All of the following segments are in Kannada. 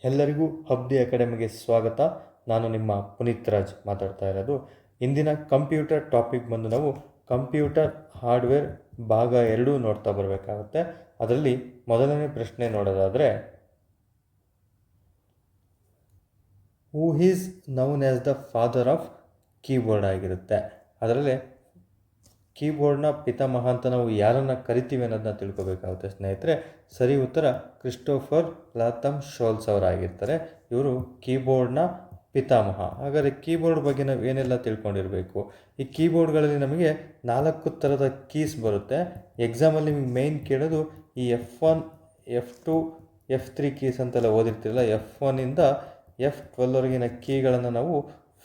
ಎಲ್ಲರಿಗೂ ಹಬ್ದಿ ಅಕಾಡೆಮಿಗೆ ಸ್ವಾಗತ. ನಾನು ನಿಮ್ಮ ಪುನೀತ್ ರಾಜ್ ಮಾತಾಡ್ತಾ ಇರೋದು. ಇಂದಿನ ಕಂಪ್ಯೂಟರ್ ಟಾಪಿಕ್ ಬಂದು ನಾವು ಕಂಪ್ಯೂಟರ್ ಹಾರ್ಡ್ವೇರ್ ಭಾಗ 2 ನೋಡ್ತಾ ಬರಬೇಕಾಗುತ್ತೆ. ಅದರಲ್ಲಿ ಮೊದಲನೇ ಪ್ರಶ್ನೆ ನೋಡೋದಾದರೆ, who is known as the father of keyboard ಆಗಿರುತ್ತೆ. ಅದರಲ್ಲಿ ಕೀಬೋರ್ಡ್ನ ಪಿತಾಮಹ ಅಂತ ನಾವು ಯಾರನ್ನು ಕರಿತೀವಿ ಅನ್ನೋದನ್ನ ತಿಳ್ಕೊಬೇಕಾಗುತ್ತೆ ಸ್ನೇಹಿತರೆ. ಸರಿ ಉತ್ತರ ಕ್ರಿಸ್ಟೋಫರ್ ಲಾಥಮ್ ಶೋಲ್ಸ್ ಅವರಾಗಿರ್ತಾರೆ. ಇವರು ಕೀಬೋರ್ಡ್ನ ಪಿತಾಮಹ. ಹಾಗಾದರೆ ಕೀಬೋರ್ಡ್ ಬಗ್ಗೆ ನಾವು ಏನೆಲ್ಲ ತಿಳ್ಕೊಂಡಿರಬೇಕು? ಈ ಕೀಬೋರ್ಡ್ಗಳಲ್ಲಿ ನಮಗೆ 4 ಥರದ ಕೀಸ್ ಬರುತ್ತೆ. ಎಕ್ಸಾಮಲ್ಲಿ ನಿಮಗೆ ಮೇಯ್ನ್ ಕೇಳೋದು ಈ F1, F2, F3 ಕೀಸ್ ಅಂತೆಲ್ಲ ಓದಿರ್ತಿರಲ್ಲ. F1ಇಂದ F12ವರೆಗಿನ ಕೀಗಳನ್ನು ನಾವು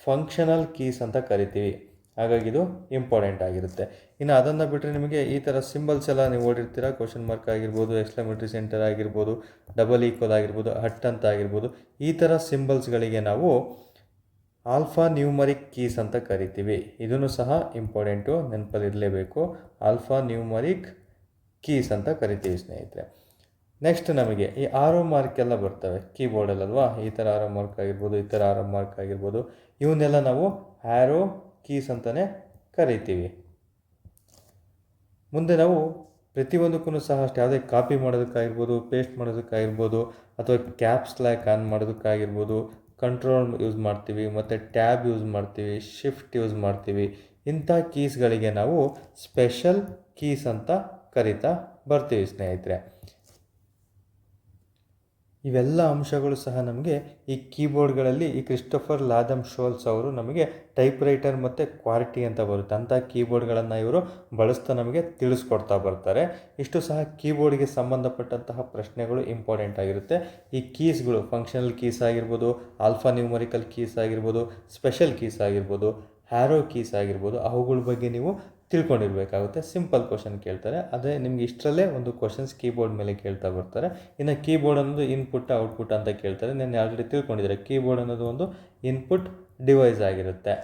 ಫಂಕ್ಷನಲ್ ಕೀಸ್ ಅಂತ ಕರಿತೀವಿ. ಹಾಗಾಗಿ ಇದು ಇಂಪಾರ್ಟೆಂಟ್ ಆಗಿರುತ್ತೆ. ಇನ್ನು ಅದನ್ನು ಬಿಟ್ಟರೆ ನಿಮಗೆ ಈ ಥರ ಸಿಂಬಲ್ಸ್ ಎಲ್ಲ ನೀವು ಓಡಿರ್ತೀರ. ಕ್ವಶನ್ ಮಾರ್ಕ್ ಆಗಿರ್ಬೋದು, ಎಕ್ಸ್ಕ್ಲಮೇಟರಿ ಸೆಂಟರ್ ಆಗಿರ್ಬೋದು, ಡಬಲ್ ಈಕ್ವಲ್ ಆಗಿರ್ಬೋದು, ಹಟ್ ಅಂತ ಆಗಿರ್ಬೋದು. ಈ ಥರ ಸಿಂಬಲ್ಸ್ಗಳಿಗೆ ನಾವು ಆಲ್ಫಾ ನ್ಯೂಮರಿಕ್ ಕೀಸ್ ಅಂತ ಕರಿತೀವಿ. ಇದನ್ನು ಸಹ ಇಂಪಾರ್ಟೆಂಟು, ನೆನಪಲ್ಲಿರಲೇಬೇಕು. ಆಲ್ಫಾ ನ್ಯೂಮರಿಕ್ ಕೀಸ್ ಅಂತ ಕರಿತೀವಿ ಸ್ನೇಹಿತರೆ. ನೆಕ್ಸ್ಟ್ ನಮಗೆ ಈ ಆರೋ ಮಾರ್ಕ್ ಎಲ್ಲ ಬರ್ತವೆ ಕೀಬೋರ್ಡಲ್ಲಲ್ವಾ. ಈ ಥರ ಆರೋ ಮಾರ್ಕ್ ಆಗಿರ್ಬೋದು, ಈ ಥರ ಆರೋ ಮಾರ್ಕ್ ಆಗಿರ್ಬೋದು. ಇವನ್ನೆಲ್ಲ ನಾವು ಆ್ಯರೋ ಕೀಸ್ ಅಂತಲೇ ಕರಿತೀವಿ. ಮುಂದೆ ನಾವು ಪ್ರತಿಯೊಂದಕ್ಕೂ ಸಹ ಅಷ್ಟು ಯಾವುದೇ ಕಾಪಿ ಮಾಡೋದಕ್ಕಾಗಿರ್ಬೋದು, ಪೇಸ್ಟ್ ಮಾಡೋದಕ್ಕಾಗಿರ್ಬೋದು, ಅಥವಾ ಕ್ಯಾಪ್ಸ್ ಲಾಕ್ ಆನ್ ಮಾಡೋದಕ್ಕಾಗಿರ್ಬೋದು ಕಂಟ್ರೋಲ್ ಯೂಸ್ ಮಾಡ್ತೀವಿ, ಮತ್ತು ಟ್ಯಾಬ್ ಯೂಸ್ ಮಾಡ್ತೀವಿ, ಶಿಫ್ಟ್ ಯೂಸ್ ಮಾಡ್ತೀವಿ. ಇಂಥ ಕೀಸ್ಗಳಿಗೆ ನಾವು ಸ್ಪೆಷಲ್ ಕೀಸ್ ಅಂತ ಕರಿತಾ ಬರ್ತೀವಿ ಸ್ನೇಹಿತರೆ. ಇವೆಲ್ಲ ಅಂಶಗಳು ಸಹ ನಮಗೆ ಈ ಕೀಬೋರ್ಡ್ಗಳಲ್ಲಿ ಈ ಕ್ರಿಸ್ಟೋಫರ್ ಲಾಥಮ್ ಶೋಲ್ಸ್ ಅವರು ನಮಗೆ ಟೈಪ್ ರೈಟರ್ ಮತ್ತು ಕ್ವಾರ್ಟಿ ಅಂತ ಬರುತ್ತೆ. ಅಂಥ ಕೀಬೋರ್ಡ್ಗಳನ್ನು ಇವರು ಬಳಸ್ತಾ ನಮಗೆ ತಿಳಿಸ್ಕೊಡ್ತಾ ಬರ್ತಾರೆ. ಇಷ್ಟು ಸಹ ಕೀಬೋರ್ಡ್ಗೆ ಸಂಬಂಧಪಟ್ಟಂತಹ ಪ್ರಶ್ನೆಗಳು ಇಂಪಾರ್ಟೆಂಟ್ ಆಗಿರುತ್ತೆ. ಈ ಕೀಸ್ಗಳು ಫಂಕ್ಷನಲ್ ಕೀಸ್ ಆಗಿರ್ಬೋದು, ಆಲ್ಫಾ ನ್ಯೂಮರಿಕಲ್ ಕೀಸ್ ಆಗಿರ್ಬೋದು, ಸ್ಪೆಷಲ್ ಕೀಸ್ ಆಗಿರ್ಬೋದು, ಹ್ಯಾರೋ ಕೀಸ್ ಆಗಿರ್ಬೋದು, ಅವುಗಳ ಬಗ್ಗೆ ನೀವು ತಿಳ್ಕೊಂಡಿರಬೇಕಾಗುತ್ತೆ. ಸಿಂಪಲ್ ಕ್ವಶನ್ ಕೇಳ್ತಾರೆ. ಅದೇ ನಿಮ್ಗೆ ಇಷ್ಟರಲ್ಲೇ ಒಂದು ಕ್ವಶನ್ಸ್ ಕೀಬೋರ್ಡ್ ಮೇಲೆ ಕೇಳ್ತಾ ಬರ್ತಾರೆ. ಇನ್ನು ಕೀಬೋರ್ಡ್ ಅನ್ನೋದು ಇನ್ಪುಟ್ ಔಟ್ಪುಟ್ ಅಂತ ಕೇಳ್ತಾರೆ. ನಾನು ಆಲ್ರೆಡಿ ತಿಳ್ಕೊಂಡಿದ್ದಾರೆ. ಕೀಬೋರ್ಡ್ ಅನ್ನೋದು ಒಂದು ಇನ್ಪುಟ್ ಡಿವೈಸ್ ಆಗಿರುತ್ತೆ.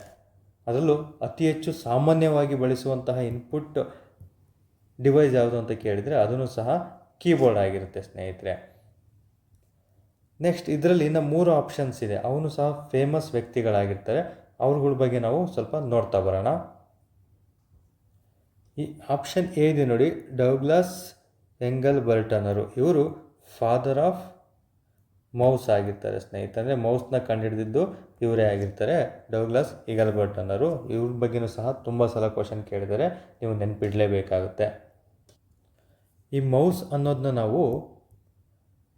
ಅದರಲ್ಲೂ ಅತಿ ಹೆಚ್ಚು ಸಾಮಾನ್ಯವಾಗಿ ಬಳಸುವಂತಹ ಇನ್ಪುಟ್ ಡಿವೈಸ್ ಯಾವುದು ಅಂತ ಕೇಳಿದರೆ ಅದನ್ನು ಸಹ ಕೀಬೋರ್ಡ್ ಆಗಿರುತ್ತೆ ಸ್ನೇಹಿತರೆ. ನೆಕ್ಸ್ಟ್ ಇದರಲ್ಲಿ ಇನ್ನು 3 ಆಪ್ಷನ್ಸ್ ಇದೆ. ಅವನು ಸಹ ಫೇಮಸ್ ವ್ಯಕ್ತಿಗಳಾಗಿರ್ತಾರೆ. ಅವ್ರಗಳ ಬಗ್ಗೆ ನಾವು ಸ್ವಲ್ಪ ನೋಡ್ತಾ ಬರೋಣ. ಈ ಆಪ್ಷನ್ ಎ ಇದೆ ನೋಡಿ, ಡಗ್ಲಾಸ್ ಎಂಗಲ್ಬರ್ಟನರು. ಇವರು ಫಾದರ್ ಆಫ್ ಮೌಸ್ ಆಗಿರ್ತಾರೆ ಸ್ನೇಹಿತರೆ. ಅಂದರೆ ಮೌಸ್ನ ಕಂಡುಹಿಡಿದಿದ್ದು ಇವರೇ ಆಗಿರ್ತಾರೆ, ಡಗ್ಲಾಸ್ ಎಂಗಲ್ಬರ್ಟನರು. ಇವ್ರ ಬಗ್ಗೆಯೂ ಸಹ ತುಂಬ ಸಲ ಕ್ವಶನ್ ಕೇಳಿದರೆ ನೀವು ನೆನಪಿಡಲೇಬೇಕಾಗುತ್ತೆ. ಈ ಮೌಸ್ ಅನ್ನೋದನ್ನ ನಾವು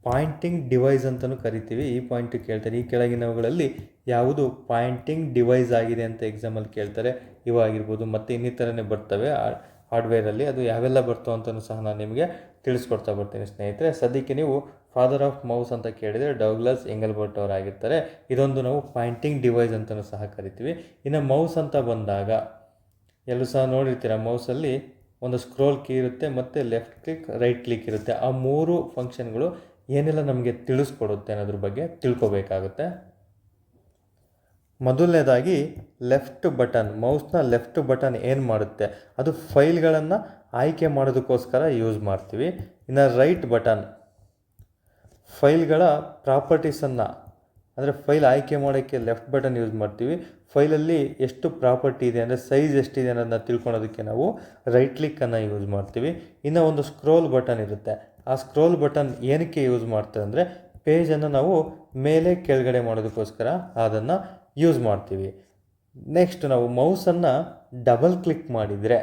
ಪಾಯಿಂಟಿಂಗ್ ಡಿವೈಸ್ ಅಂತಲೂ ಕರಿತೀವಿ. ಈ ಪಾಯಿಂಟ್ ಕೇಳ್ತಾರೆ, ಈ ಕೆಳಗಿನವುಗಳಲ್ಲಿ ಯಾವುದು ಪಾಯಿಂಟಿಂಗ್ ಡಿವೈಸ್ ಆಗಿದೆ ಅಂತ ಎಕ್ಸಾಮಲ್ಲಿ ಕೇಳ್ತಾರೆ. ಇವಾಗಿರ್ಬೋದು, ಮತ್ತು ಇನ್ನಿತರನೇ ಬರ್ತವೆ ಹಾರ್ಡ್ವೇರಲ್ಲಿ. ಅದು ಯಾವೆಲ್ಲ ಬರ್ತವೆ ಅಂತಲೂ ಸಹ ನಾನು ನಿಮಗೆ ತಿಳಿಸ್ಕೊಡ್ತಾ ಬರ್ತೀನಿ ಸ್ನೇಹಿತರೆ. ಸದ್ಯಕ್ಕೆ ನೀವು ಫಾದರ್ ಆಫ್ ಮೌಸ್ ಅಂತ ಕೇಳಿದರೆ ಡಗ್ಲಾಸ್ ಎಂಗಲ್ಬರ್ಟ್ ಅವರಾಗಿರ್ತಾರೆ. ಇದೊಂದು ನಾವು ಪಾಯಿಂಟಿಂಗ್ ಡಿವೈಸ್ ಅಂತಲೂ ಸಹ ಕರಿತೀವಿ. ಇನ್ನು ಮೌಸ್ ಅಂತ ಬಂದಾಗ ಎಲ್ಲೂ ಸಹ ನೋಡಿರ್ತೀರ, ಮೌಸಲ್ಲಿ ಒಂದು ಸ್ಕ್ರೋಲ್ ಕೀ ಇರುತ್ತೆ, ಮತ್ತು ಲೆಫ್ಟ್ ಕ್ಲಿಕ್, ರೈಟ್ ಕ್ಲಿಕ್ ಇರುತ್ತೆ. ಆ 3 ಫಂಕ್ಷನ್ಗಳು ಏನೆಲ್ಲ ನಮಗೆ ತಿಳಿಸ್ಕೊಡುತ್ತೆ ಅನ್ನೋದ್ರ ಬಗ್ಗೆ ತಿಳ್ಕೊಬೇಕಾಗುತ್ತೆ. ಮೊದಲನೇದಾಗಿ ಲೆಫ್ಟ್ ಬಟನ್, ಮೌಸ್ನ ಲೆಫ್ಟ್ ಬಟನ್ ಏನು ಮಾಡುತ್ತೆ, ಅದು ಫೈಲ್ಗಳನ್ನು ಆಯ್ಕೆ ಮಾಡೋದಕ್ಕೋಸ್ಕರ ಯೂಸ್ ಮಾಡ್ತೀವಿ. ಇನ್ನು ರೈಟ್ ಬಟನ್ ಫೈಲ್ಗಳ ಪ್ರಾಪರ್ಟೀಸನ್ನು, ಅಂದರೆ ಫೈಲ್ ಆಯ್ಕೆ ಮಾಡೋಕ್ಕೆ ಲೆಫ್ಟ್ ಬಟನ್ ಯೂಸ್ ಮಾಡ್ತೀವಿ. ಫೈಲಲ್ಲಿ ಎಷ್ಟು ಪ್ರಾಪರ್ಟಿ ಇದೆ, ಅಂದರೆ ಸೈಜ್ ಎಷ್ಟಿದೆ ಅನ್ನೋದನ್ನ ತಿಳ್ಕೊಳೋದಕ್ಕೆ ನಾವು ರೈಟ್ ಕ್ಲಿಕ್ಕನ್ನು ಯೂಸ್ ಮಾಡ್ತೀವಿ. ಇನ್ನು ಒಂದು ಸ್ಕ್ರೋಲ್ ಬಟನ್ ಇರುತ್ತೆ. ಆ ಸ್ಕ್ರೋಲ್ ಬಟನ್ ಏನಕ್ಕೆ ಯೂಸ್ ಮಾಡ್ತೀವಿ ಅಂದರೆ ಪೇಜನ್ನು ನಾವು ಮೇಲೆ ಕೆಳಗಡೆ ಮಾಡೋದಕ್ಕೋಸ್ಕರ ಅದನ್ನು ಯೂಸ್ ಮಾಡ್ತೀವಿ. ನೆಕ್ಸ್ಟ್ ನಾವು ಮೌಸನ್ನು ಡಬಲ್ ಕ್ಲಿಕ್ ಮಾಡಿದರೆ,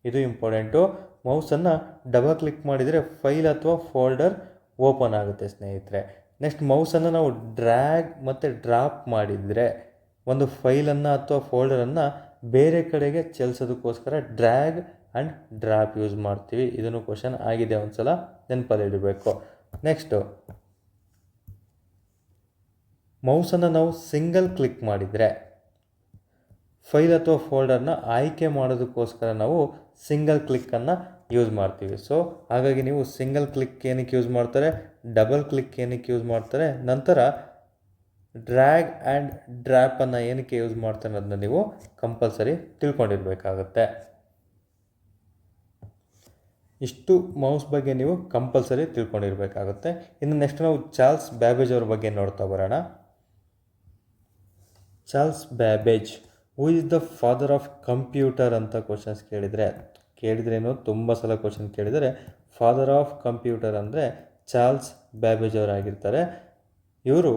ಇದು ಇಂಪಾರ್ಟೆಂಟು, ಮೌಸನ್ನು ಡಬಲ್ ಕ್ಲಿಕ್ ಮಾಡಿದರೆ ಫೈಲ್ ಅಥವಾ ಫೋಲ್ಡರ್ ಓಪನ್ ಆಗುತ್ತೆ ಸ್ನೇಹಿತರೆ. ನೆಕ್ಸ್ಟ್ ಮೌಸನ್ನು ನಾವು ಡ್ರ್ಯಾಗ್ ಮತ್ತು ಡ್ರಾಪ್ ಮಾಡಿದರೆ ಒಂದು ಫೈಲನ್ನು ಅಥವಾ ಫೋಲ್ಡರನ್ನು ಬೇರೆ ಕಡೆಗೆ ಚಲಿಸೋದಕ್ಕೋಸ್ಕರ ಡ್ರ್ಯಾಗ್ ಆ್ಯಂಡ್ ಡ್ರಾಪ್ ಯೂಸ್ ಮಾಡ್ತೀವಿ. ಇದನ್ನು ಕ್ವಶನ್ ಆಗಿದೆ, ಒಂದು ಸಲ ನೆನಪಲ್ಲಿಡಬೇಕು. ನೆಕ್ಸ್ಟು ಮೌಸನ್ನು ನಾವು ಸಿಂಗಲ್ ಕ್ಲಿಕ್ ಮಾಡಿದರೆ ಫೈಲ್ ಅಥವಾ ಫೋಲ್ಡರ್ನ ಆಯ್ಕೆ ಮಾಡೋದಕ್ಕೋಸ್ಕರ ನಾವು ಸಿಂಗಲ್ ಕ್ಲಿಕ್ಕನ್ನು ಯೂಸ್ ಮಾಡ್ತೀವಿ. ಸೊ ಹಾಗಾಗಿ ನೀವು ಸಿಂಗಲ್ ಕ್ಲಿಕ್ ಏನಕ್ಕೆ ಯೂಸ್ ಮಾಡ್ತಾರೆ, ಡಬಲ್ ಕ್ಲಿಕ್ ಏನಕ್ಕೆ ಯೂಸ್ ಮಾಡ್ತಾರೆ, ನಂತರ ಡ್ರ್ಯಾಗ್ ಆ್ಯಂಡ್ ಡ್ರ್ಯಾಪನ್ನು ಏನಕ್ಕೆ ಯೂಸ್ ಮಾಡ್ತಾರೆ ಅನ್ನೋದನ್ನ ನೀವು ಕಂಪಲ್ಸರಿ ತಿಳ್ಕೊಂಡಿರಬೇಕಾಗುತ್ತೆ. ಇಷ್ಟು ಮೌಸ್ ಬಗ್ಗೆ ನೀವು ಕಂಪಲ್ಸರಿ ತಿಳ್ಕೊಂಡಿರಬೇಕಾಗುತ್ತೆ. ಇನ್ನು ನೆಕ್ಸ್ಟ್ ನಾವು ಚಾರ್ಲ್ಸ್ ಬ್ಯಾಬೇಜ್ ಅವ್ರ ಬಗ್ಗೆ ನೋಡ್ತಾ ಬರೋಣ. Charles Babbage who is the father of computer ಅಂತ ಕ್ವಶನ್ಸ್ ಕೇಳಿದ್ರೇನು ತುಂಬ ಸಲ ಕ್ವಶನ್ ಕೇಳಿದರೆ ಫಾದರ್ ಆಫ್ ಕಂಪ್ಯೂಟರ್ ಅಂದರೆ ಚಾರ್ಲ್ಸ್ ಬ್ಯಾಬೇಜ್ ಅವರಾಗಿರ್ತಾರೆ. ಇವರು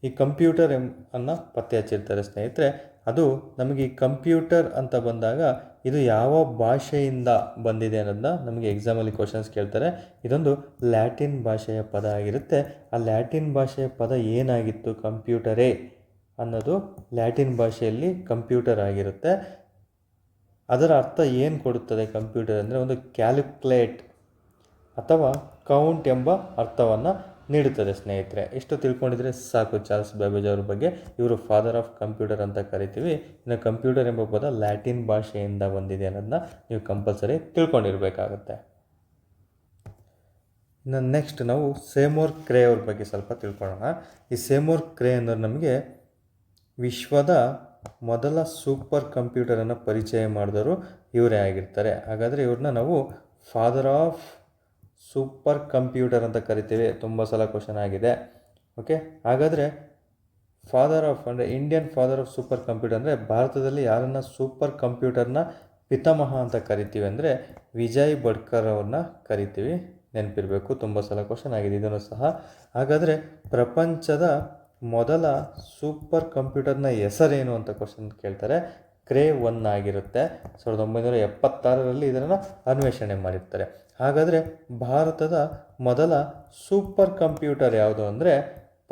ಈ ಕಂಪ್ಯೂಟರ್ ಅನ್ನು ಪತ್ತೆ ಹಚ್ಚಿರ್ತಾರೆ ಸ್ನೇಹಿತರೆ. ಅದು ನಮಗೆ ಈ ಕಂಪ್ಯೂಟರ್ ಅಂತ ಬಂದಾಗ ಇದು ಯಾವ ಭಾಷೆಯಿಂದ ಬಂದಿದೆ ಅನ್ನೋದನ್ನ ನಮಗೆ ಎಕ್ಸಾಮಲ್ಲಿ ಕ್ವಶನ್ಸ್ ಕೇಳ್ತಾರೆ. ಇದೊಂದು ಲ್ಯಾಟಿನ್ ಭಾಷೆಯ ಪದ ಆಗಿರುತ್ತೆ. ಆ ಲ್ಯಾಟಿನ್ ಭಾಷೆಯ ಪದ ಏನಾಗಿತ್ತು, ಕಂಪ್ಯೂಟರೇ ಅನ್ನೋದು ಲ್ಯಾಟಿನ್ ಭಾಷೆಯಲ್ಲಿ ಕಂಪ್ಯೂಟರ್ ಆಗಿರುತ್ತೆ. ಅದರ ಅರ್ಥ ಏನು ಕೊಡುತ್ತದೆ ಕಂಪ್ಯೂಟರ್ ಅಂದರೆ ಒಂದು ಕ್ಯಾಲ್ಕುಲೇಟ್ ಅಥವಾ ಕೌಂಟ್ ಎಂಬ ಅರ್ಥವನ್ನು ನೀಡುತ್ತದೆ ಸ್ನೇಹಿತರೆ. ಇಷ್ಟು ತಿಳ್ಕೊಂಡಿದ್ರೆ ಸಾಕು ಚಾರ್ಲ್ಸ್ ಬ್ಯಾಬೇಜ್ ಅವ್ರ ಬಗ್ಗೆ. ಇವರು ಫಾದರ್ ಆಫ್ ಕಂಪ್ಯೂಟರ್ ಅಂತ ಕರಿತೀವಿ. ಇನ್ನು ಕಂಪ್ಯೂಟರ್ ಎಂಬ ಪದ ಲ್ಯಾಟಿನ್ ಭಾಷೆಯಿಂದ ಬಂದಿದೆ ಅನ್ನೋದನ್ನ ನೀವು ಕಂಪಲ್ಸರಿ ತಿಳ್ಕೊಂಡಿರಬೇಕಾಗುತ್ತೆ. ಇನ್ನು ನೆಕ್ಸ್ಟ್ ನಾವು ಸೇಮೂರ್ ಕ್ರೇ ಅವ್ರ ಬಗ್ಗೆ ಸ್ವಲ್ಪ ತಿಳ್ಕೊಳ್ಳೋಣ. ಈ ಸೇಮೂರ್ ಕ್ರೇ ಅನ್ನೋರು ನಮಗೆ ವಿಶ್ವದ ಮೊದಲ ಸೂಪರ್ ಕಂಪ್ಯೂಟರನ್ನು ಪರಿಚಯ ಮಾಡಿದವರು ಇವರೇ ಆಗಿರ್ತಾರೆ. ಹಾಗಾದರೆ ಇವ್ರನ್ನ ನಾವು ಫಾದರ್ ಆಫ್ ಸೂಪರ್ ಕಂಪ್ಯೂಟರ್ ಅಂತ ಕರಿತೀವಿ. ತುಂಬ ಸಲ ಕ್ವಶನ್ ಆಗಿದೆ. ಓಕೆ, ಹಾಗಾದರೆ ಫಾದರ್ ಆಫ್ ಅಂದರೆ Indian father of super computer ಅಂದರೆ ಭಾರತದಲ್ಲಿ ಯಾರನ್ನು ಸೂಪರ್ ಕಂಪ್ಯೂಟರ್ನ ಪಿತಾಮಹ ಅಂತ ಕರಿತೀವಿ ಅಂದರೆ ವಿಜಯ್ ಭಟ್ಕರ್ ಅವ್ರನ್ನ ಕರಿತೀವಿ. ನೆನಪಿರಬೇಕು, ತುಂಬ ಸಲ ಕ್ವಶನ್ ಆಗಿದೆ ಇದನ್ನು ಸಹ. ಹಾಗಾದರೆ ಪ್ರಪಂಚದ ಮೊದಲ ಸೂಪರ್ ಕಂಪ್ಯೂಟರ್ನ ಹೆಸರೇನು ಅಂತ ಕ್ವಶನ್ ಕೇಳ್ತಾರೆ. ಕ್ರೇ 1 ಆಗಿರುತ್ತೆ. 1976ರಲ್ಲಿ ಇದನ್ನು ಅನ್ವೇಷಣೆ ಮಾಡಿರ್ತಾರೆ. ಹಾಗಾದರೆ ಭಾರತದ ಮೊದಲ ಸೂಪರ್ ಕಂಪ್ಯೂಟರ್ ಯಾವುದು ಅಂದರೆ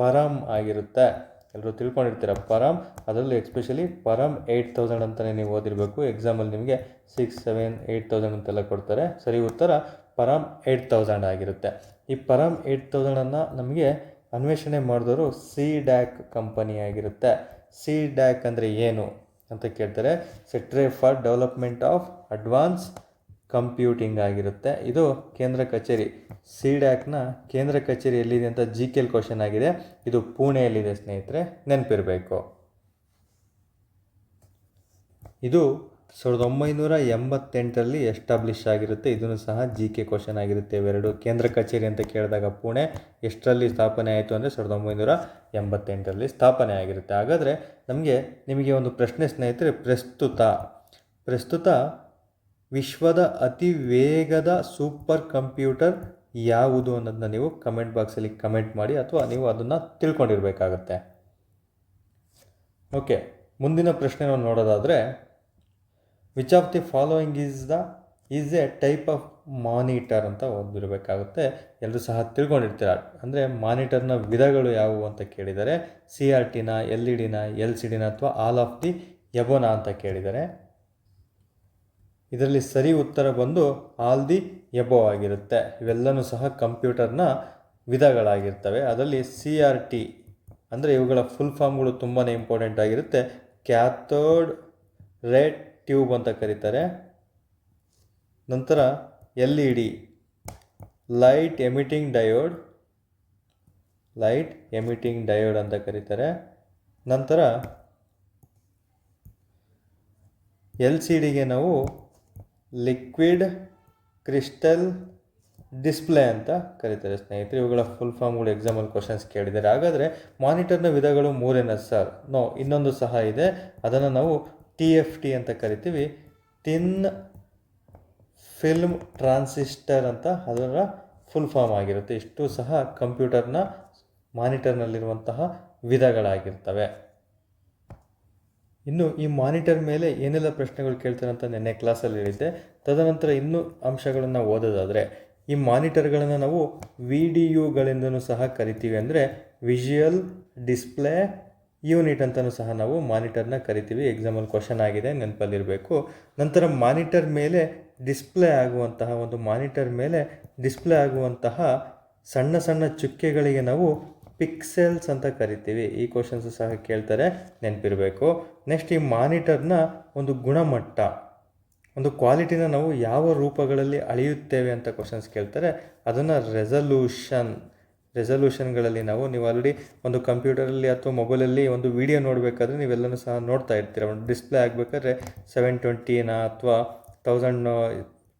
ಪರಮ್ ಆಗಿರುತ್ತೆ. ಎಲ್ಲರೂ ತಿಳ್ಕೊಂಡಿರ್ತೀರ ಪರಮ್. ಅದರಲ್ಲಿ ಎಸ್ಪೆಷಲಿ ಪರಮ್ 8000 ಅಂತಲೇ ನೀವು ಓದಿರಬೇಕು. ಎಕ್ಸಾಮಲ್ಲಿ ನಿಮಗೆ 6, 7, 8000 ಅಂತೆಲ್ಲ ಕೊಡ್ತಾರೆ. ಸರಿ ಉತ್ತರ ಪರಮ್ 8000 ಆಗಿರುತ್ತೆ. ಈ ಪರಮ್ 8000 ನಮಗೆ ಅನ್ವೇಷಣೆ ಮಾಡಿದವರು CDAC ಕಂಪನಿ ಆಗಿರುತ್ತೆ. CDAC ಅಂದರೆ ಏನು ಅಂತ ಕೇಳ್ತಾರೆ. Centre for development of advance computing ಆಗಿರುತ್ತೆ. ಇದು ಕೇಂದ್ರ ಕಚೇರಿ. CDACನ ಕೇಂದ್ರ ಕಚೇರಿ ಎಲ್ಲಿದೆ ಅಂತ GK ಕ್ವಶನ್ ಆಗಿದೆ. ಇದು ಪುಣೆಯಲ್ಲಿದೆ ಸ್ನೇಹಿತರೆ, ನೆನಪಿರಬೇಕು. ಇದು 1988ರಲ್ಲಿ ಎಸ್ಟಾಬ್ಲಿಷ್ ಆಗಿರುತ್ತೆ. ಇದನ್ನು ಸಹ GK ಕ್ವಶನ್ ಆಗಿರುತ್ತೆ. ಇವೆರಡು ಕೇಂದ್ರ ಕಚೇರಿ ಅಂತ ಕೇಳಿದಾಗ ಪುಣೆ ಎಷ್ಟರಲ್ಲಿ ಸ್ಥಾಪನೆ ಆಯಿತು ಅಂದರೆ 1988ರಲ್ಲಿ ಸ್ಥಾಪನೆ ಆಗಿರುತ್ತೆ. ಹಾಗಾದರೆ ನಿಮಗೆ ಒಂದು ಪ್ರಶ್ನೆ ಸ್ನೇಹಿತರೆ, ಪ್ರಸ್ತುತ ವಿಶ್ವದ ಅತಿ ವೇಗದ ಸೂಪರ್ ಕಂಪ್ಯೂಟರ್ ಯಾವುದು ಅನ್ನೋದನ್ನ ನೀವು ಕಮೆಂಟ್ ಬಾಕ್ಸಲ್ಲಿ ಕಮೆಂಟ್ ಮಾಡಿ, ಅಥವಾ ನೀವು ಅದನ್ನು ತಿಳ್ಕೊಂಡಿರಬೇಕಾಗತ್ತೆ. ಓಕೆ, ಮುಂದಿನ ಪ್ರಶ್ನೆ ನಾವು ನೋಡೋದಾದರೆ, which of the following is A type of monitor ಅಂತ ಓದಿರಬೇಕಾಗುತ್ತೆ. ಎಲ್ಲರೂ ಸಹ ತಿಳ್ಕೊಂಡಿರ್ತೀರ. ಅಂದರೆ ಮಾನಿಟರ್ನ ವಿಧಗಳು ಯಾವುವು ಅಂತ ಕೇಳಿದರೆ CRTನ, LED-ನ, LCDನ ಅಥವಾ ಆಲ್ ಆಫ್ ದಿ ಎಬೋನಾ ಅಂತ ಕೇಳಿದರೆ ಇದರಲ್ಲಿ ಸರಿ ಉತ್ತರ ಬಂದು ಆಲ್ ದಿ ಎಬೋ ಆಗಿರುತ್ತೆ. ಇವೆಲ್ಲನೂ ಸಹ ಕಂಪ್ಯೂಟರ್ನ ವಿಧಗಳಾಗಿರ್ತವೆ. ಅದರಲ್ಲಿ CRT ಅಂದರೆ ಇವುಗಳ ಫುಲ್ ಫಾರ್ಮ್ಗಳು ತುಂಬಾ ಇಂಪಾರ್ಟೆಂಟ್ ಆಗಿರುತ್ತೆ. ಕ್ಯಾಥೋಡ್ ರೇ ಟ್ಯೂಬ್ ಅಂತ ಕರೀತಾರೆ. ನಂತರ LED ಲೈಟ್ ಎಮಿಟಿಂಗ್ ಡಯೋಡ್ ಅಂತ ಕರೀತಾರೆ. ನಂತರ LCDಗೆ ನಾವು ಲಿಕ್ವಿಡ್ ಕ್ರಿಸ್ಟಲ್ ಡಿಸ್ಪ್ಲೇ ಅಂತ ಕರೀತಾರೆ ಸ್ನೇಹಿತರೆ. ಇವುಗಳ ಫುಲ್ ಫಾರ್ಮ್ಗಳು ಎಕ್ಸಾಮಲ್ಲಿ ಕ್ವಶನ್ಸ್ ಕೇಳಿದ್ದಾರೆ. ಹಾಗಾದರೆ ಮಾನಿಟರ್ನ ವಿಧಗಳು 3 ಸರ್? ನೋ, ಇನ್ನೊಂದು ಸಹ ಇದೆ. ಅದನ್ನು ನಾವು TFT ಅಂತ ಕರಿತೀವಿ. ಥಿನ್ ಫಿಲ್ಮ್ ಟ್ರಾನ್ಸಿಸ್ಟರ್ ಅಂತ ಅದರ ಫುಲ್ ಫಾರ್ಮ್ ಆಗಿರುತ್ತೆ. ಇಷ್ಟು ಸಹ ಕಂಪ್ಯೂಟರ್ನ ಮಾನಿಟರ್ನಲ್ಲಿರುವಂತಹ ವಿಧಗಳಾಗಿರ್ತವೆ. ಇನ್ನು ಈ ಮಾನಿಟರ್ ಮೇಲೆ ಏನೆಲ್ಲ ಪ್ರಶ್ನೆಗಳು ಕೇಳ್ತಾರೆ ಅಂತ ನೆನ್ನೆ ಕ್ಲಾಸಲ್ಲಿ ಹೇಳಿದ್ದೆ. ತದನಂತರ ಇನ್ನೂ ಅಂಶಗಳನ್ನು ಓದೋದಾದರೆ, ಈ ಮಾನಿಟರ್ಗಳನ್ನು ನಾವು VDUಗಳೆಂದೂ ಸಹ ಕರಿತೀವಿ. ಅಂದರೆ ವಿಜುವಲ್ ಡಿಸ್ಪ್ಲೇ ಯೂನಿಟ್ ಅಂತಲೂ ಸಹ ನಾವು ಮಾನಿಟರ್ನ ಕರಿತೀವಿ. ಎಕ್ಸಾಮಲ್ಲಿ ಕ್ವಶನ್ ಆಗಿದೆ, ನೆನಪಲ್ಲಿರಬೇಕು. ನಂತರ ಮಾನಿಟರ್ ಮೇಲೆ ಡಿಸ್ಪ್ಲೇ ಆಗುವಂತಹ ಸಣ್ಣ ಸಣ್ಣ ಚುಕ್ಕೆಗಳಿಗೆ ನಾವು ಪಿಕ್ಸೆಲ್ಸ್ ಅಂತ ಕರಿತೀವಿ. ಈ ಕ್ವಶನ್ಸು ಸಹ ಕೇಳ್ತಾರೆ, ನೆನಪಿರಬೇಕು. ನೆಕ್ಸ್ಟ್, ಈ ಮಾನಿಟರ್ನ ಒಂದು ಗುಣಮಟ್ಟ, ಒಂದು ಕ್ವಾಲಿಟಿನ ನಾವು ಯಾವ ರೂಪಗಳಲ್ಲಿ ಅಳೆಯುತ್ತೇವೆ ಅಂತ ಕ್ವಶನ್ಸ್ ಕೇಳ್ತಾರೆ. ಅದನ್ನು ರೆಸಲ್ಯೂಷನ್ಗಳಲ್ಲಿ ನೀವು ಆಲ್ರೆಡಿ ಒಂದು ಕಂಪ್ಯೂಟರಲ್ಲಿ ಅಥವಾ ಮೊಬೈಲಲ್ಲಿ ಒಂದು ವಿಡಿಯೋ ನೋಡಬೇಕಾದ್ರೆ ನೀವೆಲ್ಲನೂ ಸಹ ನೋಡ್ತಾ ಇರ್ತೀರ. ಒಂದು ಡಿಸ್ಪ್ಲೇ ಆಗಬೇಕಾದ್ರೆ 720ನ ಅಥವಾ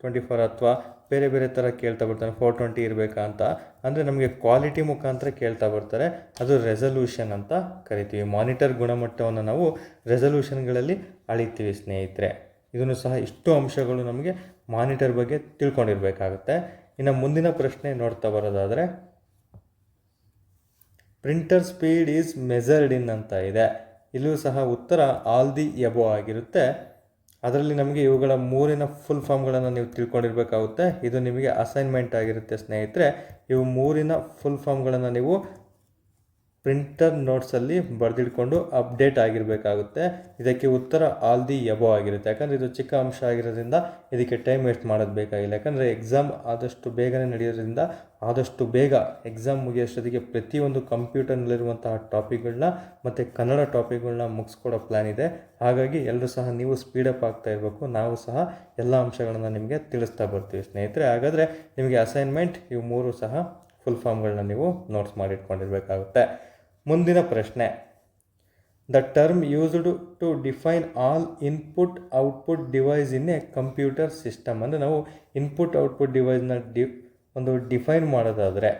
24 ಅಥವಾ ಬೇರೆ ಬೇರೆ ಥರ ಕೇಳ್ತಾ ಬರ್ತಾರೆ 420 ಇರಬೇಕಾ ಅಂತ. ಅಂದರೆ ನಮಗೆ ಕ್ವಾಲಿಟಿ ಮುಖಾಂತರ ಕೇಳ್ತಾ ಬರ್ತಾರೆ, ಅದು ರೆಸಲ್ಯೂಷನ್ ಅಂತ ಕರಿತೀವಿ. ಮಾನಿಟರ್ ಗುಣಮಟ್ಟವನ್ನು ನಾವು ರೆಸಲ್ಯೂಷನ್ಗಳಲ್ಲಿ ಅಳಿತೀವಿ ಸ್ನೇಹಿತರೆ. ಇದನ್ನು ಸಹ ಇಷ್ಟು ಅಂಶಗಳು ನಮಗೆ ಮಾನಿಟರ್ ಬಗ್ಗೆ ತಿಳ್ಕೊಂಡಿರಬೇಕಾಗುತ್ತೆ. ಇನ್ನು ಮುಂದಿನ ಪ್ರಶ್ನೆ ನೋಡ್ತಾ ಬರೋದಾದರೆ, ಪ್ರಿಂಟರ್ ಸ್ಪೀಡ್ ಈಸ್ ಮೆಜರ್ಡ್ ಇನ್ ಅಂತ ಇದೆ. ಇಲ್ಲೂ ಸಹ ಉತ್ತರ ಆಲ್ ದಿ ಎಬೋ ಆಗಿರುತ್ತೆ. ಅದರಲ್ಲಿ ನಮಗೆ ಇವುಗಳ ಮೂರಿನ ಫುಲ್ ಫಾರ್ಮ್ಗಳನ್ನು ನೀವು ತಿಳ್ಕೊಂಡಿರಬೇಕಾಗುತ್ತೆ. ಇದು ನಿಮಗೆ ಅಸೈನ್ಮೆಂಟ್ ಆಗಿರುತ್ತೆ ಸ್ನೇಹಿತರೆ. ಇವು ಮೂರಿನ ಫುಲ್ ಫಾರ್ಮ್ಗಳನ್ನು ನೀವು ಪ್ರಿಂಟರ್ ನೋಟ್ಸಲ್ಲಿ ಬರೆದಿಟ್ಕೊಂಡು ಅಪ್ಡೇಟ್ ಆಗಿರಬೇಕಾಗುತ್ತೆ. ಇದಕ್ಕೆ ಉತ್ತರ ಆಲ್ ದಿ ಎಬೋ ಆಗಿರುತ್ತೆ. ಯಾಕಂದರೆ ಇದು ಚಿಕ್ಕ ಅಂಶ ಆಗಿರೋದ್ರಿಂದ ಇದಕ್ಕೆ ಟೈಮ್ ವೇಸ್ಟ್ ಮಾಡೋದು ಬೇಕಾಗಿಲ್ಲ. ಯಾಕಂದರೆ ಎಕ್ಸಾಮ್ ಆದಷ್ಟು ಬೇಗನೆ ನಡೆಯೋದ್ರಿಂದ ಆದಷ್ಟು ಬೇಗ ಎಕ್ಸಾಮ್ ಮುಗಿಯೋಷ್ಟೊತ್ತಿಗೆ ಪ್ರತಿಯೊಂದು ಕಂಪ್ಯೂಟರ್ನಲ್ಲಿರುವಂತಹ ಟಾಪಿಕ್ಗಳನ್ನ ಮತ್ತು ಕನ್ನಡ ಟಾಪಿಕ್ಗಳನ್ನ ಮುಗಿಸ್ಕೊಡೋ ಪ್ಲ್ಯಾನ್ ಇದೆ. ಹಾಗಾಗಿ ಎಲ್ಲರೂ ಸಹ ನೀವು ಸ್ಪೀಡಪ್ ಆಗ್ತಾ ಇರಬೇಕು. ನಾವು ಸಹ ಎಲ್ಲ ಅಂಶಗಳನ್ನು ನಿಮಗೆ ತಿಳಿಸ್ತಾ ಬರ್ತೀವಿ ಸ್ನೇಹಿತರೆ. ಹಾಗಾದರೆ ನಿಮಗೆ ಅಸೈನ್ಮೆಂಟ್ ಇವು ಮೂರು ಸಹ ಫುಲ್ ಫಾರ್ಮ್ಗಳನ್ನ ನೀವು ನೋಟ್ಸ್ ಮಾಡಿಟ್ಕೊಂಡಿರಬೇಕಾಗುತ್ತೆ. ಮುಂದಿನ ಪ್ರಶ್ನೆ, the term used to define all input output device in a computer system. ಅಂದರೆ ನಾವು ಇನ್ಪುಟ್ ಔಟ್ಪುಟ್ ಡಿವೈಸ್ನ ಡಿಫೈನ್ ಮಾಡೋದಾದರೆ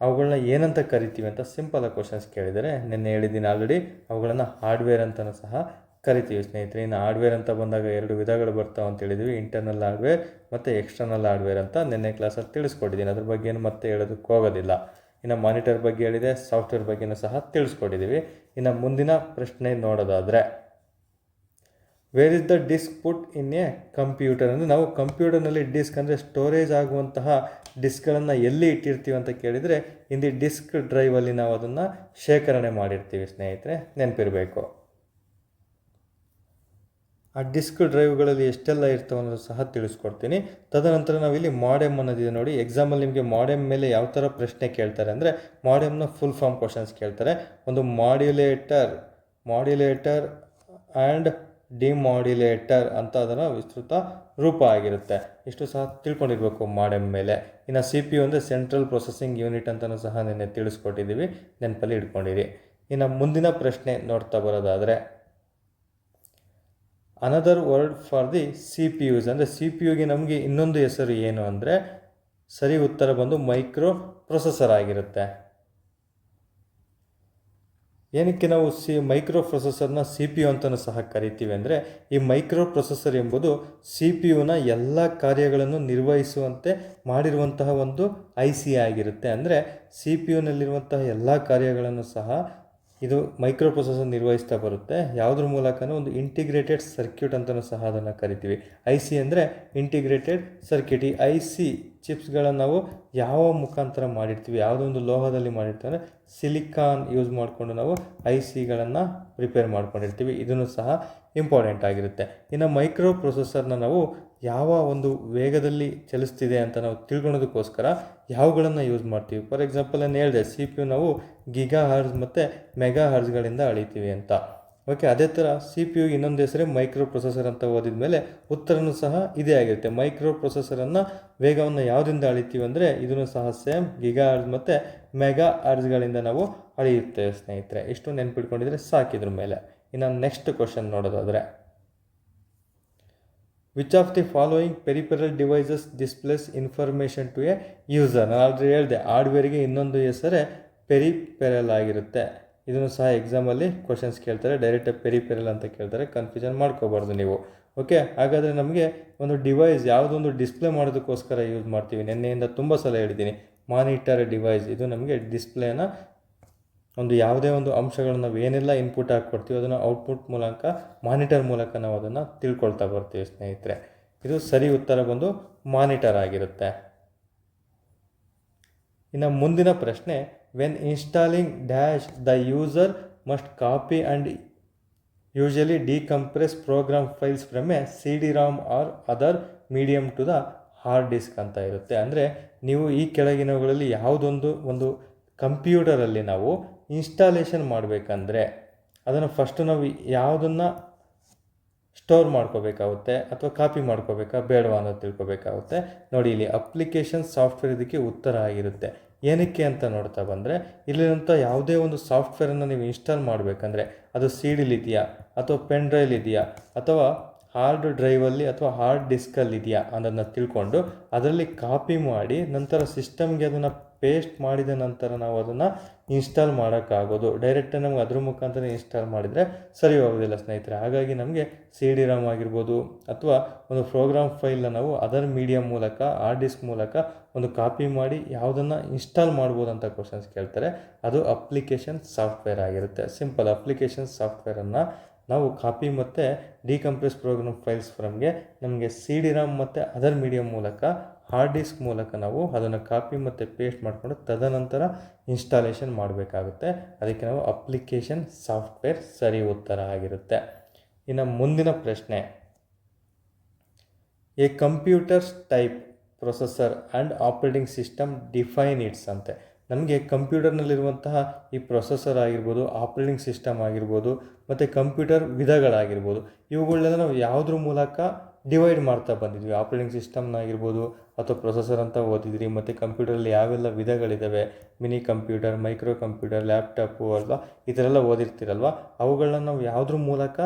ಅವುಗಳನ್ನ ಏನಂತ ಕರಿತೀವಿ ಅಂತ ಸಿಂಪಲ್ ಕ್ವಶನ್ಸ್ ಕೇಳಿದರೆ, ನಿನ್ನೆ ಹೇಳಿದ್ದೀನಿ ಆಲ್ರೆಡಿ, ಅವುಗಳನ್ನು ಹಾರ್ಡ್ವೇರ್ ಅಂತಲೂ ಸಹ ಕರಿತೀವಿ ಸ್ನೇಹಿತರೆ. ಇನ್ನು ಹಾರ್ಡ್ವೇರ್ ಅಂತ ಬಂದಾಗ 2 ವಿಧಗಳು ಬರ್ತಾವೆ ಅಂತ ಹೇಳಿದ್ವಿ, ಇಂಟರ್ನಲ್ ಹಾರ್ಡ್ವೇರ್ ಮತ್ತು ಎಕ್ಸ್ಟರ್ನಲ್ ಹಾರ್ಡ್ವೇರ್ ಅಂತ ನಿನ್ನೆ ಕ್ಲಾಸಲ್ಲಿ ತಿಳಿಸ್ಕೊಟ್ಟಿದ್ದೀನಿ. ಅದ್ರ ಬಗ್ಗೆ ಏನು ಮತ್ತೆ ಹೇಳೋದಕ್ಕೆ ಹೋಗೋದಿಲ್ಲ. ಇನ್ನು ಮಾನಿಟರ್ ಬಗ್ಗೆ ಹೇಳಿದೆ, ಸಾಫ್ಟ್ವೇರ್ ಬಗ್ಗೆನೂ ಸಹ ತಿಳಿಸ್ಕೊಟ್ಟಿದ್ದೀವಿ. ಇನ್ನು ಮುಂದಿನ ಪ್ರಶ್ನೆ ನೋಡೋದಾದರೆ, where is the disk put in a computer. ಅಂದರೆ ನಾವು ಕಂಪ್ಯೂಟರ್ನಲ್ಲಿ ಡಿಸ್ಕ್ ಅಂದರೆ ಸ್ಟೋರೇಜ್ ಆಗುವಂತಹ ಡಿಸ್ಕ್ಗಳನ್ನು ಎಲ್ಲಿ ಇಟ್ಟಿರ್ತೀವಿ ಅಂತ ಕೇಳಿದರೆ, ಇನ್ ದಿ ಡಿಸ್ಕ್ ಡ್ರೈವಲ್ಲಿ ನಾವು ಅದನ್ನು ಶೇಖರಣೆ ಮಾಡಿರ್ತೀವಿ ಸ್ನೇಹಿತರೆ, ನೆನಪಿರಬೇಕು. ಆ ಡಿಸ್ಕ್ ಡ್ರೈವ್ಗಳಲ್ಲಿ ಎಷ್ಟೆಲ್ಲ ಇರ್ತವೆ ಅನ್ನೋದು ಸಹ ತಿಳಿಸ್ಕೊಡ್ತೀನಿ. ತದನಂತರ ನಾವಿಲ್ಲಿ ಮಾಡೆಮ್ ಅನ್ನೋದಿದೆ ನೋಡಿ. ಎಕ್ಸಾಮಲ್ಲಿ ನಿಮಗೆ ಮಾಡೆಮ್ ಮೇಲೆ ಯಾವ ಥರ ಪ್ರಶ್ನೆ ಕೇಳ್ತಾರೆ ಅಂದರೆ, ಮಾಡೆಮ್ನ ಫುಲ್ ಫಾರ್ಮ್ ಕ್ವಶನ್ಸ್ ಕೇಳ್ತಾರೆ. ಒಂದು ಮಾಡ್ಯುಲೇಟರ್ ಆ್ಯಂಡ್ ಡಿಮಾಡ್ಯುಲೇಟರ್ ಅಂತ ಅದರ ವಿಸ್ತೃತ ರೂಪ ಆಗಿರುತ್ತೆ. ಇಷ್ಟು ಸಹ ತಿಳ್ಕೊಂಡಿರ್ಬೇಕು ಮಾಡೆಮ್ ಮೇಲೆ. ಇನ್ನು CPU ಅಂದರೆ ಸೆಂಟ್ರಲ್ ಪ್ರೊಸೆಸಿಂಗ್ ಯೂನಿಟ್ ಅಂತಲೂ ಸಹ ನಿನ್ನೆ ತಿಳಿಸ್ಕೊಟ್ಟಿದ್ದೀವಿ, ನೆನಪಲ್ಲಿ ಇಟ್ಕೊಂಡಿರಿ. ಇನ್ನು ಮುಂದಿನ ಪ್ರಶ್ನೆ ನೋಡ್ತಾ ಬರೋದಾದರೆ, another word for the CPUs. ಅಂದರೆ CPUಗೆ ನಮಗೆ ಇನ್ನೊಂದು ಹೆಸರು ಏನು ಅಂದರೆ, ಸರಿ ಉತ್ತರ ಬಂದು ಮೈಕ್ರೋ ಪ್ರೊಸೆಸರ್ ಆಗಿರುತ್ತೆ. ಏನಕ್ಕೆ ನಾವು ಮೈಕ್ರೋ ಪ್ರೊಸೆಸರ್ನ CPU ಅಂತಲೂ ಸಹ ಕರಿತೀವಿ ಅಂದರೆ, ಈ ಮೈಕ್ರೋ ಪ್ರೊಸೆಸರ್ ಎಂಬುದು CPUನ ಎಲ್ಲ ಕಾರ್ಯಗಳನ್ನು ನಿರ್ವಹಿಸುವಂತೆ ಮಾಡಿರುವಂತಹ ಒಂದು IC ಆಗಿರುತ್ತೆ. ಅಂದರೆ CPUನಲ್ಲಿರುವಂತಹ ಎಲ್ಲ ಕಾರ್ಯಗಳನ್ನು ಸಹ ಇದು ಮೈಕ್ರೋ ಪ್ರೊಸೆಸರ್ ನಿರ್ವಹಿಸ್ತಾ ಬರುತ್ತೆ. ಯಾವುದ್ರ ಮೂಲಕನೂ ಒಂದು ಇಂಟಿಗ್ರೇಟೆಡ್ ಸರ್ಕ್ಯೂಟ್ ಅಂತಲೂ ಸಹ ಅದನ್ನು ಕರಿತೀವಿ. IC ಅಂದರೆ ಇಂಟಿಗ್ರೇಟೆಡ್ ಸರ್ಕ್ಯೂಟ್. ಈ IC ಚಿಪ್ಸ್ಗಳನ್ನು ನಾವು ಯಾವ ಮುಖಾಂತರ ಮಾಡಿರ್ತೀವಿ, ಯಾವುದೋ ಒಂದು ಲೋಹದಲ್ಲಿ ಮಾಡಿರ್ತೀವಿ ಅಂದರೆ ಸಿಲಿಕಾನ್ ಯೂಸ್ ಮಾಡಿಕೊಂಡು ನಾವು ICಗಳನ್ನು ಪ್ರಿಪೇರ್ ಮಾಡ್ಕೊಂಡಿರ್ತೀವಿ. ಇದನ್ನು ಸಹ ಇಂಪಾರ್ಟೆಂಟ್ ಆಗಿರುತ್ತೆ. ಇನ್ನು ಮೈಕ್ರೋ ಪ್ರೊಸೆಸರ್ನ ನಾವು ಯಾವ ಒಂದು ವೇಗದಲ್ಲಿ ಚಲಿಸ್ತಿದೆ ಅಂತ ನಾವು ತಿಳ್ಕೊಳ್ಳೋದಕ್ಕೋಸ್ಕರ ಯಾವುಗಳನ್ನು ಯೂಸ್ ಮಾಡ್ತೀವಿ. ಫಾರ್ ಎಕ್ಸಾಂಪಲ್ ನಾನು ಹೇಳಿದೆ, CPU ನಾವು ಗಿಗಾ ಹರ್ಸ್ ಮತ್ತು ಮೆಗಾ ಹರ್ಸ್ಗಳಿಂದ ಅಳಿತೀವಿ ಅಂತ. ಓಕೆ, ಅದೇ ಥರ CPU ಇನ್ನೊಂದು ಹೆಸರೇ ಮೈಕ್ರೋ ಪ್ರೊಸೆಸರ್ ಅಂತ ಓದಿದ ಮೇಲೆ ಉತ್ತರನೂ ಸಹ ಇದೇ ಆಗಿರುತ್ತೆ. ಮೈಕ್ರೋ ಪ್ರೊಸೆಸರನ್ನು ವೇಗವನ್ನು ಯಾವುದರಿಂದ ಅಳಿತೀವಿ ಅಂದರೆ, ಇದನ್ನು ಸಹ ಸೇಮ್ ಗಿಗಾ ಹರ್ಸ್ ಮತ್ತು ಮೆಗಾ ಹರ್ಸ್ಗಳಿಂದ ನಾವು ಅಳಿಯುತ್ತೇವೆ ಸ್ನೇಹಿತರೆ. ಇಷ್ಟು ನೆನ್ಪಿಟ್ಕೊಂಡಿದ್ರೆ ಸಾಕಿದ್ರ ಮೇಲೆ. ಇನ್ನು ನೆಕ್ಸ್ಟ್ ಕ್ವಶನ್ ನೋಡೋದಾದರೆ, which of the following peripheral devices displays information to a user. ನಾನು ಆಲ್ರೆಡಿ ಹೇಳಿದೆ, ಹಾರ್ಡ್ವೇರ್ಗೆ ಇನ್ನೊಂದು ಹೆಸರೇ ಪೆರಿಪೆರಲ್ ಆಗಿರುತ್ತೆ. ಇದನ್ನು ಸಹ ಎಕ್ಸಾಮಲ್ಲಿ ಕ್ವಶನ್ಸ್ ಕೇಳ್ತಾರೆ, ಡೈರೆಕ್ಟಾಗಿ ಪೆರಿಪೆರಲ್ ಅಂತ ಕೇಳ್ತಾರೆ, ಕನ್ಫ್ಯೂಷನ್ ಮಾಡ್ಕೋಬಾರ್ದು ನೀವು. ಓಕೆ, ಹಾಗಾದರೆ ನಮಗೆ ಒಂದು ಡಿವೈಸ್ ಯಾವುದೊಂದು ಡಿಸ್ಪ್ಲೇ ಮಾಡೋದಕ್ಕೋಸ್ಕರ ಯೂಸ್ ಮಾಡ್ತೀವಿ. ನಿನ್ನೆಯಿಂದ ತುಂಬ ಸಲ ಹೇಳಿದ್ದೀನಿ, ಮಾನಿಟರ್ ಡಿವೈಸ್. ಇದು ನಮಗೆ ಡಿಸ್ಪ್ಲೇನ ಒಂದು ಯಾವುದೇ ಒಂದು ಅಂಶಗಳನ್ನು ನಾವು ಏನೆಲ್ಲ ಇನ್ಪುಟ್ ಹಾಕ್ಕೊಡ್ತೀವಿ ಅದನ್ನು ಔಟ್ಪುಟ್ ಮೂಲಕ, ಮಾನಿಟರ್ ಮೂಲಕ ನಾವು ಅದನ್ನು ತಿಳ್ಕೊಳ್ತಾ ಬರ್ತೀವಿ ಸ್ನೇಹಿತರೆ. ಇದು ಸರಿ ಉತ್ತರ ಬಂದು ಮಾನಿಟರ್ ಆಗಿರುತ್ತೆ. ಇನ್ನು ಮುಂದಿನ ಪ್ರಶ್ನೆ, when installing dash the user must copy and usually decompress program files from a CD-ROM or other medium to the hard disk ಅಂತ ಇರುತ್ತೆ. ಅಂದರೆ ನೀವು ಈ ಕೆಳಗಿನವುಗಳಲ್ಲಿ ಒಂದು ಕಂಪ್ಯೂಟರಲ್ಲಿ ನಾವು ಇನ್ಸ್ಟಾಲೇಷನ್ ಮಾಡಬೇಕಂದ್ರೆ ಅದನ್ನು ಫಸ್ಟು ನಾವು ಯಾವುದನ್ನು ಸ್ಟೋರ್ ಮಾಡ್ಕೋಬೇಕಾಗುತ್ತೆ ಅಥವಾ ಕಾಪಿ ಮಾಡ್ಕೋಬೇಕಾ ಬೇಡವಾ ಅನ್ನೋದು ತಿಳ್ಕೊಬೇಕಾಗುತ್ತೆ. ನೋಡಿ, ಇಲ್ಲಿ ಅಪ್ಲಿಕೇಶನ್ ಸಾಫ್ಟ್ವೇರ್ ಇದಕ್ಕೆ ಉತ್ತರ ಆಗಿರುತ್ತೆ. ಏನಕ್ಕೆ ಅಂತ ನೋಡ್ತಾ ಬಂದರೆ, ಇಲ್ಲಿರುವಂಥ ಯಾವುದೇ ಒಂದು ಸಾಫ್ಟ್ವೇರನ್ನು ನೀವು ಇನ್ಸ್ಟಾಲ್ ಮಾಡಬೇಕಂದ್ರೆ ಅದು CD-ಲಿದೆಯಾ ಅಥವಾ ಪೆನ್ ಡ್ರೈವ್ ಇದೆಯಾ ಅಥವಾ ಹಾರ್ಡ್ ಡ್ರೈವಲ್ಲಿ ಅಥವಾ ಹಾರ್ಡ್ ಡಿಸ್ಕಲ್ಲಿ ಇದೆಯಾ ಅನ್ನೋದನ್ನ ತಿಳ್ಕೊಂಡು ಅದರಲ್ಲಿ ಕಾಪಿ ಮಾಡಿ ನಂತರ ಸಿಸ್ಟಮ್ಗೆ ಅದನ್ನು ಪೇಸ್ಟ್ ಮಾಡಿದ ನಂತರ ನಾವು ಅದನ್ನು ಇನ್ಸ್ಟಾಲ್ ಮಾಡೋಕ್ಕಾಗೋದು. ಡೈರೆಕ್ಟಾಗಿ ನಮ್ಗೆ ಅದ್ರ ಮುಖಾಂತರ ಇನ್ಸ್ಟಾಲ್ ಮಾಡಿದರೆ ಸರಿ ಹೋಗೋದಿಲ್ಲ ಸ್ನೇಹಿತರೆ. ಹಾಗಾಗಿ ನಮಗೆ CD-ROM ಆಗಿರ್ಬೋದು ಅಥವಾ ಒಂದು ಪ್ರೋಗ್ರಾಮ್ ಫೈಲ್ನ ನಾವು ಅದರ್ ಮೀಡಿಯಮ್ ಮೂಲಕ ಹಾರ್ಡ್ ಡಿಸ್ಕ್ ಮೂಲಕ ಒಂದು ಕಾಪಿ ಮಾಡಿ ಯಾವುದನ್ನು ಇನ್ಸ್ಟಾಲ್ ಮಾಡ್ಬೋದು ಅಂತ ಕ್ವಶನ್ಸ್ ಕೇಳ್ತಾರೆ. ಅದು ಅಪ್ಲಿಕೇಶನ್ ಸಾಫ್ಟ್ವೇರ್ ಆಗಿರುತ್ತೆ. ಸಿಂಪಲ್ ಅಪ್ಲಿಕೇಶನ್ ಸಾಫ್ಟ್ವೇರನ್ನು ನಾವು ಕಾಪಿ ಮತ್ತು ಡಿಕಂಪ್ರೆಸ್ ಪ್ರೋಗ್ರಾಮ್ ಫೈಲ್ಸ್ ಫ್ರಮ್ಗೆ ನಮಗೆ CD-ROM ಮತ್ತು ಅದರ್ ಮೀಡಿಯಮ್ ಮೂಲಕ ಹಾರ್ಡ್ ಡಿಸ್ಕ್ ಮೂಲಕ ನಾವು ಅದನ್ನು ಕಾಪಿ ಮತ್ತು ಪೇಸ್ಟ್ ಮಾಡಿಕೊಂಡು ತದನಂತರ ಇನ್ಸ್ಟಾಲೇಷನ್ ಮಾಡಬೇಕಾಗುತ್ತೆ. ಅದಕ್ಕೆ ನಾವು ಅಪ್ಲಿಕೇಶನ್ ಸಾಫ್ಟ್ವೇರ್ ಸರಿ ಉತ್ತರ ಆಗಿರುತ್ತೆ. ಇನ್ನು ಮುಂದಿನ ಪ್ರಶ್ನೆ, A computers type processor and operating system define it's ಅಂತೆ. ನಮಗೆ ಕಂಪ್ಯೂಟರ್ನಲ್ಲಿರುವಂತಹ ಈ ಪ್ರೊಸೆಸರ್ ಆಗಿರ್ಬೋದು, ಆಪರೇಟಿಂಗ್ ಸಿಸ್ಟಮ್ ಆಗಿರ್ಬೋದು ಮತ್ತು ಕಂಪ್ಯೂಟರ್ ವಿಧಗಳಾಗಿರ್ಬೋದು, ಇವುಗಳನ್ನೆಲ್ಲ ನಾವು ಯಾವುದ್ರ ಮೂಲಕ ಡಿವೈಡ್ ಮಾಡ್ತಾ ಬಂದಿದ್ವಿ. ಆಪರೇಟಿಂಗ್ ಸಿಸ್ಟಮ್ನಾಗಿರ್ಬೋದು ಅಥವಾ ಪ್ರೊಸೆಸರ್ ಅಂತ ಓದಿದ್ರಿ, ಮತ್ತು ಕಂಪ್ಯೂಟರಲ್ಲಿ ಯಾವೆಲ್ಲ ವಿಧಗಳಿದ್ದಾವೆ, mini computer, micro computer, laptop ಅಲ್ವಾ, ಈ ಥರ ಎಲ್ಲ ಓದಿರ್ತೀರಲ್ವ, ಅವುಗಳನ್ನ ನಾವು ಯಾವುದ್ರ ಮೂಲಕ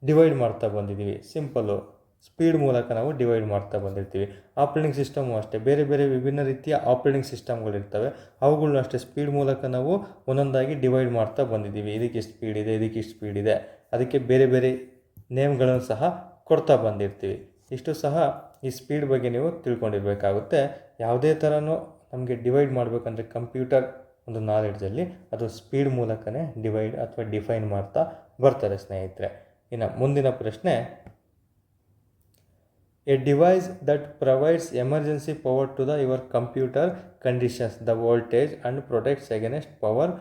ಡಿವೈಡ್ ಮಾಡ್ತಾ ಬಂದಿದ್ದೀವಿ. ಸಿಂಪಲ್ಲು ಸ್ಪೀಡ್ ಮೂಲಕ ನಾವು ಡಿವೈಡ್ ಮಾಡ್ತಾ ಬಂದಿರ್ತೀವಿ. ಆಪರೇಟಿಂಗ್ ಸಿಸ್ಟಮು ಅಷ್ಟೇ, ಬೇರೆ ಬೇರೆ ವಿಭಿನ್ನ ರೀತಿಯ ಆಪರೇಟಿಂಗ್ ಸಿಸ್ಟಮ್ಗಳಿರ್ತವೆ, ಅವುಗಳನ್ನೂ ಅಷ್ಟೇ ಸ್ಪೀಡ್ ಮೂಲಕ ನಾವು ಒಂದೊಂದಾಗಿ ಡಿವೈಡ್ ಮಾಡ್ತಾ ಬಂದಿದ್ದೀವಿ. ಇದಕ್ಕಿಷ್ಟು ಸ್ಪೀಡ್ ಇದೆ, ಇದಕ್ಕಿಷ್ಟು ಸ್ಪೀಡ್ ಇದೆ, ಅದಕ್ಕೆ ಬೇರೆ ಬೇರೆ ನೇಮ್ಗಳನ್ನು ಸಹ ಕೊಡ್ತಾ ಬಂದಿರ್ತೀವಿ. ಇಷ್ಟು ಸಹ ಈ ಸ್ಪೀಡ್ ಬಗ್ಗೆ ನೀವು ತಿಳ್ಕೊಂಡಿರಬೇಕಾಗುತ್ತೆ. ಯಾವುದೇ ಥರನೂ ನಮಗೆ ಡಿವೈಡ್ ಮಾಡಬೇಕಂದ್ರೆ ಕಂಪ್ಯೂಟರ್ ಒಂದು ನಾಲೆಡ್ಜಲ್ಲಿ ಅದು ಸ್ಪೀಡ್ ಮೂಲಕನೇ ಡಿವೈಡ್ ಅಥವಾ ಡಿಫೈನ್ ಮಾಡ್ತಾ ಬರ್ತಾರೆ ಸ್ನೇಹಿತರೆ. ಇನ್ನು ಮುಂದಿನ ಪ್ರಶ್ನೆ, a device that provides emergency power to your computer conditions the voltage and protects against power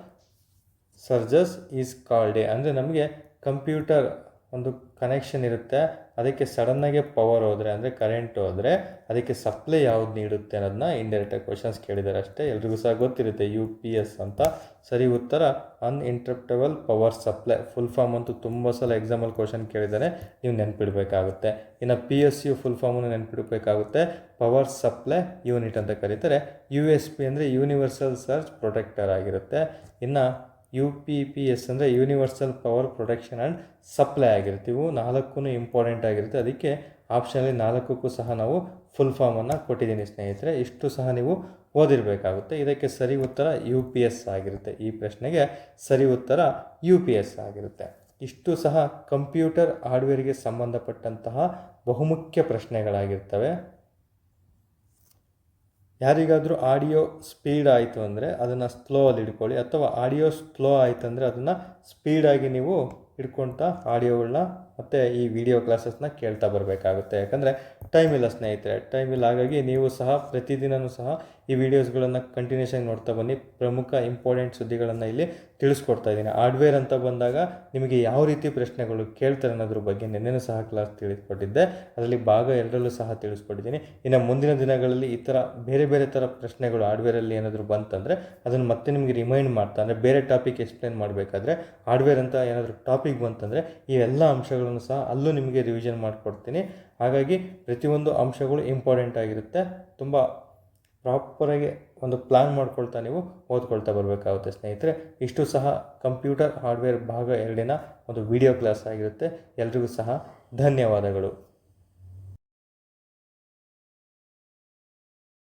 surges is called. ಅಂದರೆ ನಮಗೆ ಕಂಪ್ಯೂಟರ್ ಒಂದು ಕನೆಕ್ಷನ್ ಇರುತ್ತೆ, ಅದಕ್ಕೆ ಸಡನ್ನಾಗೆ ಪವರ್ ಹೋದರೆ ಅಂದರೆ ಕರೆಂಟ್ ಹೋದರೆ ಅದಕ್ಕೆ ಸಪ್ಲೈ ಯಾವ್ದು ನೀಡುತ್ತೆ ಅನ್ನೋದನ್ನ ಇಂಡೈರೆಕ್ಟಾಗಿ ಕ್ವಶನ್ಸ್ ಕೇಳಿದ್ದಾರೆ ಅಷ್ಟೇ. ಎಲ್ರಿಗೂ ಸಹ ಗೊತ್ತಿರುತ್ತೆ UPS ಅಂತ. ಸರಿ ಉತ್ತರ ಅನ್ಇಂಟ್ರಪ್ಟಬಲ್ ಪವರ್ ಸಪ್ಲೈ. ಫುಲ್ ಫಾರ್ಮ್ ಅಂತೂ ತುಂಬ ಸಲ ಎಕ್ಸಾಮಲ್ಲಿ ಕ್ವಶನ್ ಕೇಳಿದ್ದಾರೆ, ನೀವು ನೆನ್ಪಿಡಬೇಕಾಗುತ್ತೆ. ಇನ್ನು PSU ಫುಲ್ ಫಾರ್ಮನ್ನು ನೆನ್ಪಿಡಬೇಕಾಗುತ್ತೆ. ಪವರ್ ಸಪ್ಲೈ ಯೂನಿಟ್ ಅಂತ ಕರೀತಾರೆ. USP ಅಂದರೆ ಯೂನಿವರ್ಸಲ್ ಸರ್ಜ್ ಪ್ರೊಟೆಕ್ಟರ್ ಆಗಿರುತ್ತೆ. ಇನ್ನು UPPS ಅಂದರೆ universal power protection and supply ಆಗಿರುತ್ತೆ. ಇವು 4 ಇಂಪಾರ್ಟೆಂಟ್ ಆಗಿರುತ್ತೆ. ಅದಕ್ಕೆ ಆಪ್ಷನಲ್ಲಿ 4ಕ್ಕೂ ಸಹ ನಾವು ಫುಲ್ ಫಾರ್ಮನ್ನು ಕೊಟ್ಟಿದ್ದೀನಿ ಸ್ನೇಹಿತರೆ. ಇಷ್ಟು ಸಹ ನೀವು ಓದಿರಬೇಕಾಗುತ್ತೆ. ಇದಕ್ಕೆ ಸರಿ ಉತ್ತರ UPS ಆಗಿರುತ್ತೆ. ಈ ಪ್ರಶ್ನೆಗೆ ಸರಿ ಉತ್ತರ UPS ಆಗಿರುತ್ತೆ. ಇಷ್ಟು ಸಹ ಕಂಪ್ಯೂಟರ್ ಹಾರ್ಡ್ವೇರ್ಗೆ ಸಂಬಂಧಪಟ್ಟಂತಹ ಬಹುಮುಖ್ಯ ಪ್ರಶ್ನೆಗಳಾಗಿರ್ತವೆ. ಯಾರಿಗಾದರೂ ಆಡಿಯೋ ಸ್ಪೀಡ್ ಆಯಿತು ಅಂದರೆ ಅದನ್ನು ಸ್ಲೋ ಅಲ್ಲಿ ಇಟ್ಕೊಳ್ಳಿ, ಅಥವಾ ಆಡಿಯೋ ಸ್ಲೋ ಆಯಿತು ಅಂದರೆ ಅದನ್ನು ಸ್ಪೀಡಾಗಿ ನೀವು ಹಿಡ್ಕೊಳ್ತಾ ಆಡಿಯೋಗಳನ್ನ ಮತ್ತು ಈ ವಿಡಿಯೋ ಕ್ಲಾಸಸ್ನ ಕೇಳ್ತಾ ಬರಬೇಕಾಗುತ್ತೆ. ಯಾಕಂದರೆ ಟೈಮ್ ಇಲ್ಲ ಸ್ನೇಹಿತರೆ, ಟೈಮ್ ಇಲ್ಲ. ಹಾಗಾಗಿ ನೀವು ಸಹ ಪ್ರತಿದಿನವೂ ಸಹ ಈ ವಿಡಿಯೋಸ್ಗಳನ್ನು ಕಂಟಿನ್ಯೂಷನ್ ನೋಡ್ತಾ ಬನ್ನಿ. ಪ್ರಮುಖ ಇಂಪಾರ್ಟೆಂಟ್ ಸುದ್ದಿಗಳನ್ನು ಇಲ್ಲಿ ತಿಳಿಸ್ಕೊಡ್ತಾ ಇದ್ದೀನಿ. ಹಾರ್ಡ್ವೇರ್ ಅಂತ ಬಂದಾಗ ನಿಮಗೆ ಯಾವ ರೀತಿ ಪ್ರಶ್ನೆಗಳು ಕೇಳ್ತಾರೆ ಅನ್ನೋದ್ರ ಬಗ್ಗೆ ನಿನ್ನೆನೂ ಸಹ ಕ್ಲಾಸ್ ತಿಳಿಸ್ಕೊಟ್ಟಿದ್ದೆ. ಅದರಲ್ಲಿ ಭಾಗ 2ರಲ್ಲೂ ಸಹ ತಿಳಿಸ್ಕೊಟ್ಟಿದ್ದೀನಿ. ಇನ್ನು ಮುಂದಿನ ದಿನಗಳಲ್ಲಿ ಈ ಥರ ಬೇರೆ ಬೇರೆ ಥರ ಪ್ರಶ್ನೆಗಳು ಹಾರ್ಡ್ವೇರಲ್ಲಿ ಏನಾದರೂ ಬಂತಂದರೆ ಅದನ್ನು ಮತ್ತೆ ನಿಮಗೆ ರಿಮೈಂಡ್ ಮಾಡ್ತಾ, ಅಂದರೆ ಬೇರೆ ಟಾಪಿಕ್ ಎಕ್ಸ್ಪ್ಲೇನ್ ಮಾಡಬೇಕಾದ್ರೆ ಹಾರ್ಡ್ವೇರ್ ಅಂತ ಏನಾದರೂ ಟಾಪಿಕ್ ಬಂತಂದರೆ ಈ ಎಲ್ಲ ಅಂಶಗಳನ್ನು ಸಹ ಅಲ್ಲೂ ನಿಮಗೆ ರಿವಿಷನ್ ಮಾಡಿಕೊಡ್ತೀನಿ. ಹಾಗಾಗಿ ಪ್ರತಿಯೊಂದು ಅಂಶಗಳು ಇಂಪಾರ್ಟೆಂಟ್ ಆಗಿರುತ್ತೆ. ತುಂಬ ಪ್ರಾಪರಾಗಿ ಒಂದು ಪ್ಲ್ಯಾನ್ ಮಾಡ್ಕೊಳ್ತಾ ನೀವು ಓದ್ಕೊಳ್ತಾ ಬರಬೇಕಾಗುತ್ತೆ ಸ್ನೇಹಿತರೆ. ಇಷ್ಟು ಸಹ ಕಂಪ್ಯೂಟರ್ ಹಾರ್ಡ್ವೇರ್ ಭಾಗ 2ನ ಒಂದು ವಿಡಿಯೋ ಕ್ಲಾಸ್ ಆಗಿರುತ್ತೆ. ಎಲ್ರಿಗೂ ಸಹ ಧನ್ಯವಾದಗಳು.